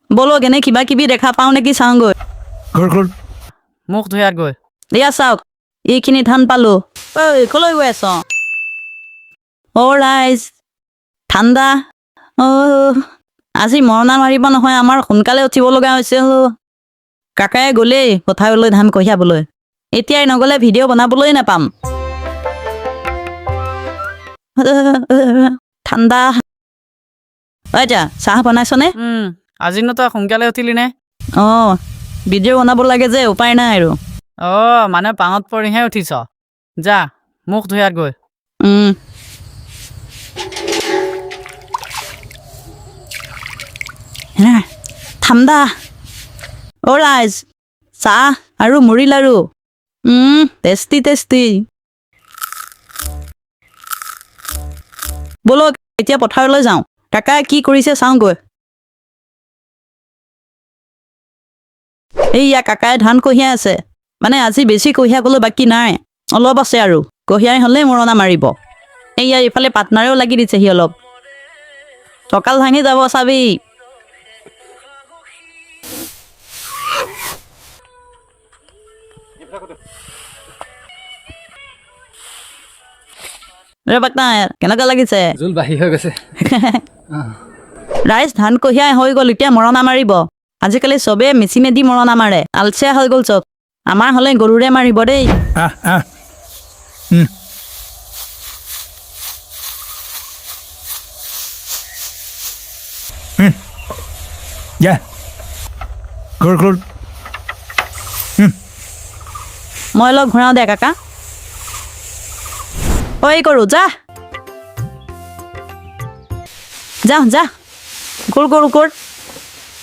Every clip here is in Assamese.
বলক এনে কিবা কিবি দেখা পাওঁ নেকি চাওঁগৈ মুখ ধুয়াত গৈ এয়া চাওক এইখিনি ধান পালো ঐ কলৈ গৈ আছ ৰাইজ ঠাণ্ডা আজি মৰণা মাৰিব নহয় আমাৰ সোনকালে উঠিব লগা হৈছে কাকাই গ'লেই পথাৰলৈ ধান কঢ়িয়াবলৈ এতিয়াই নগ'লে ভিডিঅ' বনাবলৈ নাপাম ঠাণ্ডা এতিয়া চাহ বনাইছনে আজি ন তই সোনকালে উঠিলি নে ভিডিঅ' বনাব লাগে যে উপায় নাই আৰু মানে পাঙত পৰিহে উঠিছ যা মুখ ধুয়াত গৈ ঠাণ্ডা ৰাইজ চাহ আৰু মুড়ি লাৰু টেষ্টি টেষ্টি বলক এতিয়া পথাৰলৈ যাওঁ কাকাই কি কৰিছে চাওঁগৈ এইয়া কাকাই ধান কঢ়িয়াই আছে মানে আজি বেছি কঢ়িয়াবলৈ বাকী নাই অলপ আছে আৰু কঢ়িয়াই হ'লে মৰণা মাৰিব এইয়া ইফালে পাৰ্টনাৰেও লাগি দিছেহি অলপ টকাল ভাঙি যাব চাবি কেনেকুৱা লাগিছে জোল বাঢ়ি হৈ গৈছে ৰাইজ ধান কঢ়িয়াই হৈ গ'ল এতিয়া মৰণা মাৰিব আজিকালি চবেই মেচিনেদি মৰণা মাৰে আলচিয়া হৈ গ'ল চব আমাৰ হ'লে গৰুৰে মাৰিব দেই মই অলপ ঘূৰাওঁ দে কাকা ঐ কৰো যা যা যা গুৰ গুৰ গুৰ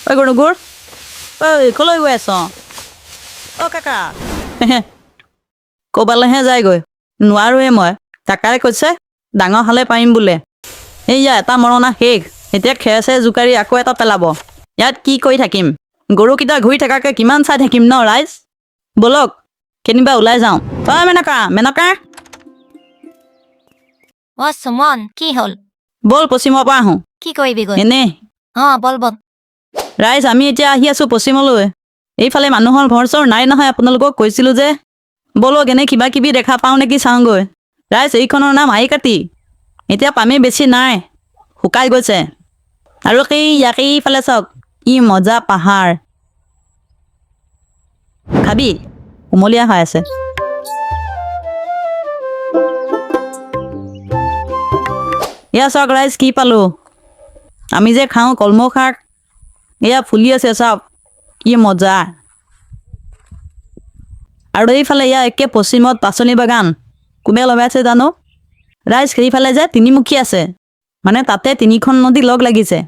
ঐ গৰু গুৰ ঐ কলৈ গৈ আছ কাকা ক'বালৈহে যায়গৈ নোৱাৰোৱে মই কাকাই কৈছে ডাঙৰ হ'লে পাৰিম বোলে এইয়া এটা মৰণা শেষ এতিয়া খেৰ চেৰ জোকাৰি আকৌ এটা পেলাব ইয়াত কি কৰি থাকিম গৰুকেইটা ঘূৰি থকাকে কিমান চাই থাকিম ন ৰাইজ বলক কেনিবা ওলাই যাওঁ মেনকা মেনকা সুমন কি হ'ল বল পশ্চিমৰ পৰা আহোঁ কি কৰিবি গৈ এনে বল বল ৰাইজ আমি এতিয়া আহি আছো পশ্চিমলৈ এইফালে মানুহৰ ঘৰ চৰ নাই নহয় আপোনালোকক কৈছিলো যে বলক এনে কিবা কিবি দেখা পাওঁ নেকি চাওঁগৈ ৰাইজ এইখনৰ নাম আইকাটি এতিয়া পামেই বেছি নাই শুকাই গৈছে আৰু এইফালে চাওক কি মজা পাহাৰ খাবি কুমলীয়া হৈ আছে এয়া চাওক ৰাইজ কি পালো আমি যে খাওঁ কলমৌ শাক এয়া ফুলি আছে চাওক কি মজা আৰু এইফালে এয়া একে পশ্চিমত পাচলি বাগান কোনে লগাইছে জানো ৰাইজ সেইফালে যে তিনিমুখী আছে মানে তাতে তিনিখন নদী লগ লাগিছে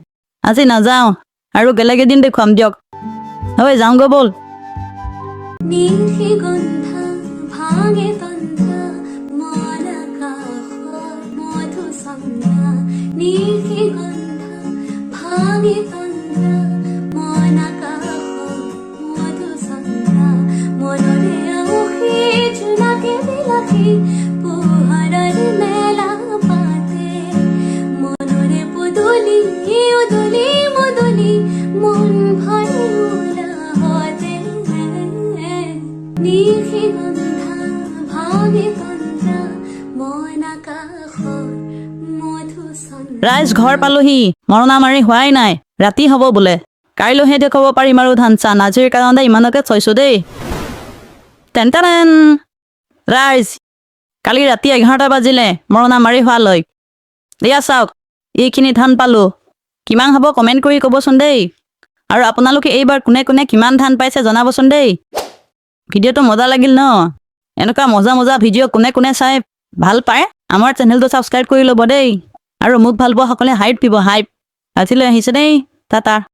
আজি নাযাওঁ আৰু বেলেগ এদিন দেখুৱাম দিয়ক হয় যাওঁগৈ বল ৰাইজ ঘৰ পালোহি মৰণা মাৰি হোৱাই নাই ৰাতি হ'ব বোলে কাইলৈহে দেখুৱাব পাৰিম আৰু ধান চান আজিৰ কাৰণে ইমানকে থৈছো দেই টেন ৰাইজ কালি ৰাতি 11টা বাজিলে মৰণা মাৰি হোৱালৈ এয়া চাওক এইখিনি ধান পালো কিমান হ'ব কমেণ্ট কৰি ক'বচোন দেই আৰু আপোনালোকে এইবাৰ কোনে কোনে কিমান ধান পাইছে জনাবচোন দেই ভিডিঅ'টো মজা লাগিল ন এনেকুৱা মজা মজা ভিডিঅ' কোনে কোনে চাই ভাল পায় আমাৰ চেনেলটো ছাবস্ক্ৰাইব কৰি ল'ব দেই আৰু মোক ভাল পোৱা সকলে হাইপ দিব হাইপ আজিলৈ আহিছে দেই টাটা